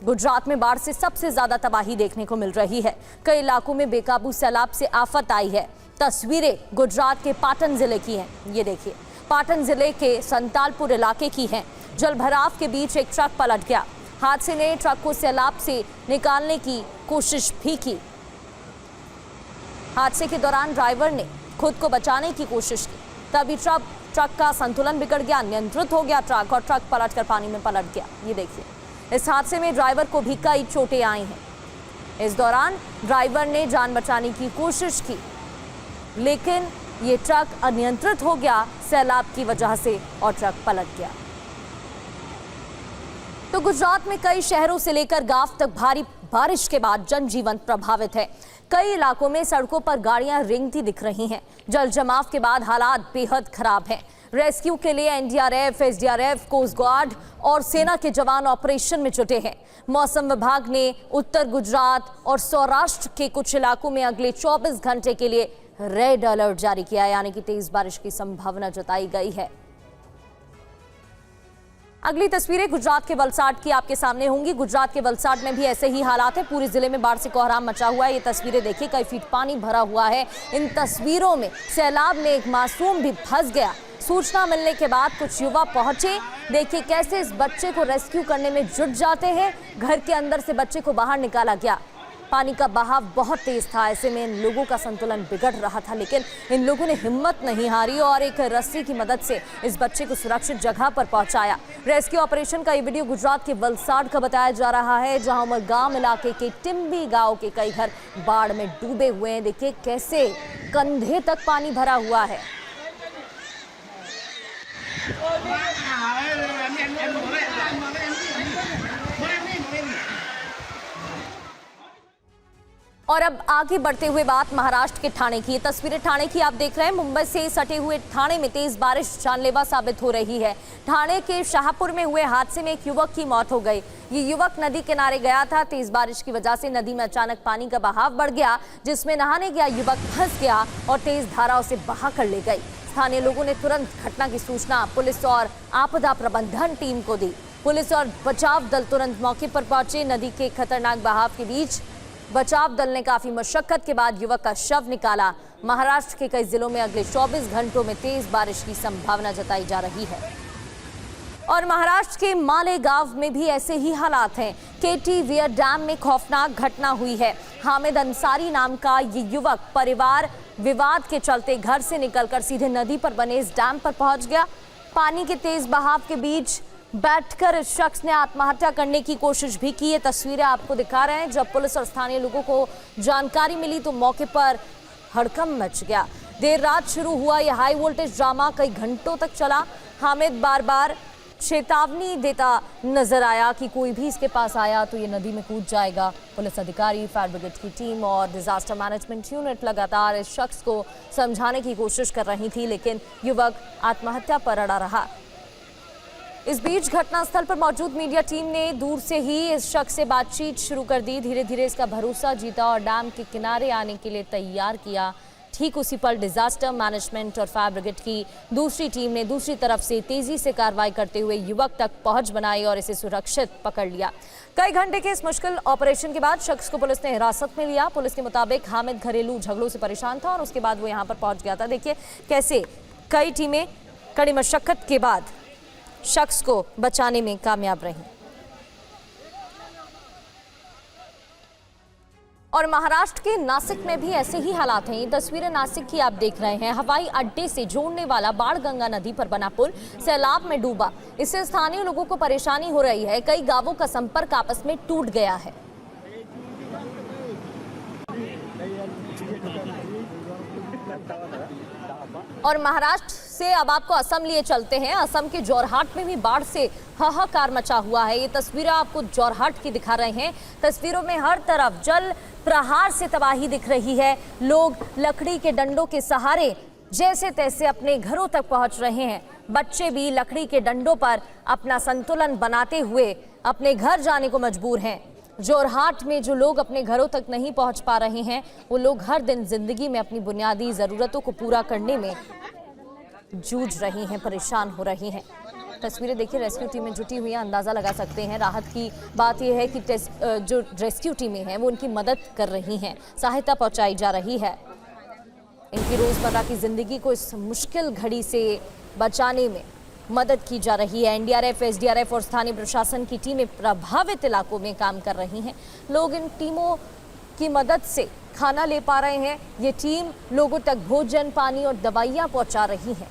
गुजरात में बाढ़ से सबसे ज्यादा तबाही देखने को मिल रही है। कई इलाकों में बेकाबू सैलाब से आफत आई है। तस्वीरें गुजरात के पाटन जिले की हैं। ये देखिए, पाटन जिले के संतालपुर इलाके की हैं। जल भराव के बीच एक ट्रक पलट गया। हादसे ने ट्रक को सैलाब से निकालने की कोशिश भी की। हादसे के दौरान ड्राइवर ने खुद को बचाने की कोशिश की, तभी ट्रक का संतुलन बिगड़ गया, नियंत्रित हो गया ट्रक और ट्रक पलटकर पानी में पलट गया। ये देखिए, इस हादसे में ड्राइवर को भी कई चोटें आई हैं। इस दौरान ड्राइवर ने जान बचाने की कोशिश की, लेकिन ये ट्रक अनियंत्रित हो गया सैलाब की वजह से और ट्रक पलट गया। तो गुजरात में कई शहरों से लेकर गांव तक भारी बारिश के बाद जनजीवन प्रभावित है। कई इलाकों में सड़कों पर गाड़ियां रेंगती दिख रही हैं। जल जमाव के बाद हालात बेहद खराब हैं। रेस्क्यू के लिए एनडीआरएफ, एसडीआरएफ, कोस्ट गार्ड और सेना के जवान ऑपरेशन में जुटे हैं। मौसम विभाग ने उत्तर गुजरात और सौराष्ट्र के कुछ इलाकों में अगले 24 घंटे के लिए रेड अलर्ट जारी किया है, यानी कि तेज बारिश की संभावना जताई गई है। अगली तस्वीरें गुजरात के वलसाड की आपके सामने होंगी। गुजरात के वलसाड में भी ऐसे ही हालात है। पूरे जिले में बाढ़ से कोहराम मचा हुआ है। ये तस्वीरें देखिए, कई फीट पानी भरा हुआ है। इन तस्वीरों में सैलाब में एक मासूम भी फंस गया। सूचना मिलने के बाद कुछ युवा पहुंचे। देखिए कैसे इस बच्चे को रेस्क्यू करने में जुट जाते हैं। घर के अंदर से बच्चे को बाहर निकाला गया। पानी का बहाव बहुत तेज था, ऐसे में इन लोगों का संतुलन बिगड़ रहा था, लेकिन इन लोगों ने हिम्मत नहीं हारी और एक रस्सी की मदद से इस बच्चे को सुरक्षित जगह पर पहुंचाया। रेस्क्यू ऑपरेशन का ये वीडियो गुजरात के वलसाड का बताया जा रहा है, जहां उमरगाम इलाके के टिम्बी गांव के कई घर बाढ़ में डूबे हुए हैं। देखिए कैसे कंधे तक पानी भरा हुआ है। और अब आगे बढ़ते हुए बात महाराष्ट्र के ठाणे की। तस्वीरें ठाणे की आप देख रहे हैं। मुंबई से सटे हुए ठाणे में तेज बारिश जानलेवा साबित हो रही है। ठाणे के शाहपुर में हुए हादसे में एक युवक की मौत हो गई। ये युवक नदी किनारे गया था। तेज बारिश की वजह से नदी में अचानक पानी का बहाव बढ़ गया, जिसमें नहाने गया युवक फंस गया और तेज धारा उसे बहा कर ले गई। स्थानीय लोगों ने तुरंत घटना की सूचना पुलिस और आपदा प्रबंधन टीम को दी। पुलिस और बचाव दल तुरंत मौके पर पहुंचे। नदी के खतरनाक बहाव के बीच बचाव दल ने काफी मशक्कत के बाद युवक का शव निकाला। महाराष्ट्र के कई जिलों में अगले 24 घंटों में तेज बारिश की संभावना जताई जा रही है। और महाराष्ट्र के मालेगांव में भी ऐसे ही हालात हैं। केटी वियर डैम में खौफनाक घटना हुई है। हामिद अंसारी नाम का ये युवक परिवार विवाद के चलते घर से निकलकर सीधे नदी पर बने इस डैम पर पहुंच गया। पानी के तेज बहाव के बीच बैठकर इस शख्स ने आत्महत्या करने की कोशिश भी की। ये तस्वीरें आपको दिखा रहे हैं। जब पुलिस और स्थानीय लोगों को जानकारी मिली तो मौके पर हड़कंप मच गया। देर रात शुरू हुआ यह हाई वोल्टेज ड्रामा कई घंटों तक चला। हामिद बार बार चेतावनी देता नजर आया कि कोई भी इसके पास आया तो ये नदी में कूद जाएगा। पुलिस अधिकारी, फायर ब्रिगेड की टीम और डिजास्टर मैनेजमेंट यूनिट लगातार इस शख्स को समझाने की कोशिश कर रही थी, लेकिन युवक आत्महत्या पर अड़ा रहा। इस बीच घटनास्थल पर मौजूद मीडिया टीम ने दूर से ही इस शख्स से बातचीत शुरू कर दी। धीरे धीरे इसका भरोसा जीता और डैम के किनारे आने के लिए तैयार किया। ठीक उसी पल डिजास्टर मैनेजमेंट और फायर ब्रिगेड की दूसरी टीम ने दूसरी तरफ से तेजी से कार्रवाई करते हुए युवक तक पहुंच बनाई और इसे सुरक्षित पकड़ लिया। कई घंटे के इस मुश्किल ऑपरेशन के बाद शख्स को पुलिस ने हिरासत में लिया। पुलिस के मुताबिक हामिद घरेलू झगड़ों से परेशान था और उसके बाद वो यहाँ पर पहुंच गया था। देखिए कैसे कई टीमें कड़ी मशक्कत के बाद शख्स को बचाने में कामयाब रही। और महाराष्ट्र के नासिक में भी ऐसे ही हालात हैं। ये तस्वीरें नासिक की आप देख रहे हैं। हवाई अड्डे से जोड़ने वाला बाणगंगा नदी पर बना पुल सैलाब में डूबा। इससे स्थानीय लोगों को परेशानी हो रही है। कई गांवों का संपर्क आपस में टूट गया है। और महाराष्ट्र से अब आपको असम लिए चलते हैं। असम के जोरहाट में भी बाढ़ से हाहाकार मचा हुआ है। ये तस्वीरें आपको जोरहाट की दिखा रहे हैं। तस्वीरों में हर तरफ जल प्रहार से तबाही दिख रही है। लोग लकड़ी के डंडों के सहारे जैसे तैसे अपने घरों तक पहुंच रहे हैं। बच्चे भी लकड़ी के डंडों पर अपना संतुलन बनाते हुए अपने घर जाने को मजबूर हैं। जोरहाट में जो लोग अपने घरों तक नहीं पहुंच पा रहे हैं, वो लोग हर दिन जिंदगी में अपनी बुनियादी ज़रूरतों को पूरा करने में जूझ रही हैं, परेशान हो रही हैं। तस्वीरें देखिए, रेस्क्यू टीमें जुटी हुई हैं, अंदाज़ा लगा सकते हैं। राहत की बात यह है कि जो रेस्क्यू टीमें हैं वो उनकी मदद कर रही हैं, सहायता पहुंचाई जा रही है। इनकी रोज़मर्रा की ज़िंदगी को इस मुश्किल घड़ी से बचाने में मदद की जा रही है। एनडीआरएफ, एसडीआरएफ और स्थानीय प्रशासन की टीमें प्रभावित इलाकों में काम कर रही हैं। लोग इन टीमों की मदद से खाना ले पा रहे हैं। ये टीम लोगों तक भोजन, पानी और दवाइयाँ पहुँचा रही हैं।